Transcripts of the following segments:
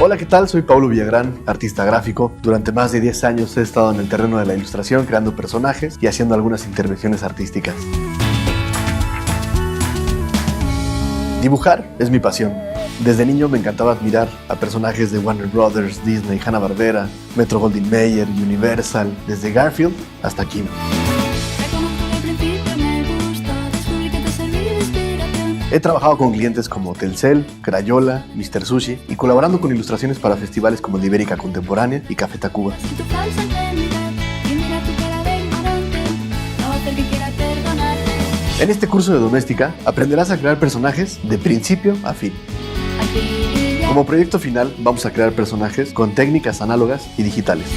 Hola, ¿qué tal? Soy Paulo Villagrán, artista gráfico. Durante más de 10 años he estado en el terreno de la ilustración, creando personajes y haciendo algunas intervenciones artísticas. Dibujar es mi pasión. Desde niño me encantaba admirar a personajes de Warner Brothers, Disney, Hanna-Barbera, Metro-Goldwyn-Mayer, Universal, desde Garfield hasta Kim. He trabajado con clientes como Telcel, Crayola, Mr. Sushi y colaborando con ilustraciones para festivales como el de Ibérica Contemporánea y Café Tacuba. En este curso de doméstica aprenderás a crear personajes de principio a fin. Como proyecto final vamos a crear personajes con técnicas análogas y digitales.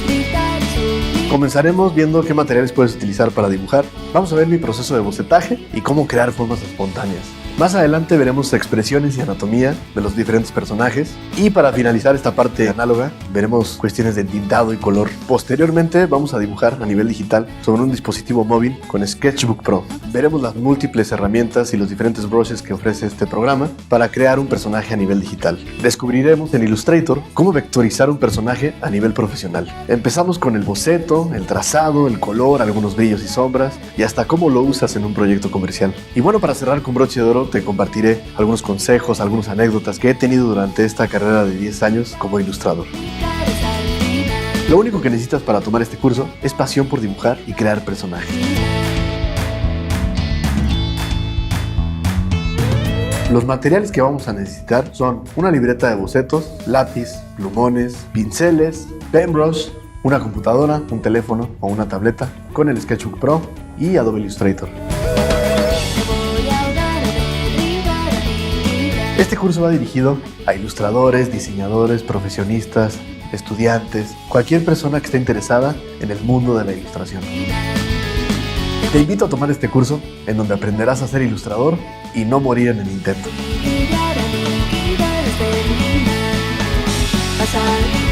Comenzaremos viendo qué materiales puedes utilizar para dibujar. Vamos a ver mi proceso de bocetaje y cómo crear formas espontáneas. Más adelante veremos expresiones y anatomía de los diferentes personajes. Y para finalizar esta parte análoga, veremos cuestiones de tintado y color. Posteriormente vamos a dibujar a nivel digital sobre un dispositivo móvil con Sketchbook Pro. Veremos las múltiples herramientas y los diferentes brushes que ofrece este programa para crear un personaje a nivel digital. Descubriremos en Illustrator cómo vectorizar un personaje a nivel profesional. Empezamos con el boceto, el trazado, el color, algunos brillos y sombras y hasta cómo lo usas en un proyecto comercial. Y bueno, para cerrar con broche de oro, te compartiré algunos consejos, algunas anécdotas que he tenido durante esta carrera de 10 años como ilustrador. Lo único que necesitas para tomar este curso es pasión por dibujar y crear personajes. Los materiales que vamos a necesitar son una libreta de bocetos, lápiz, plumones, pinceles, penbrush, una computadora, un teléfono o una tableta con el Sketchbook Pro y Adobe Illustrator. Este curso va dirigido a ilustradores, diseñadores, profesionistas, estudiantes, cualquier persona que esté interesada en el mundo de la ilustración. Te invito a tomar este curso en donde aprenderás a ser ilustrador y no morir en el intento. Pasar,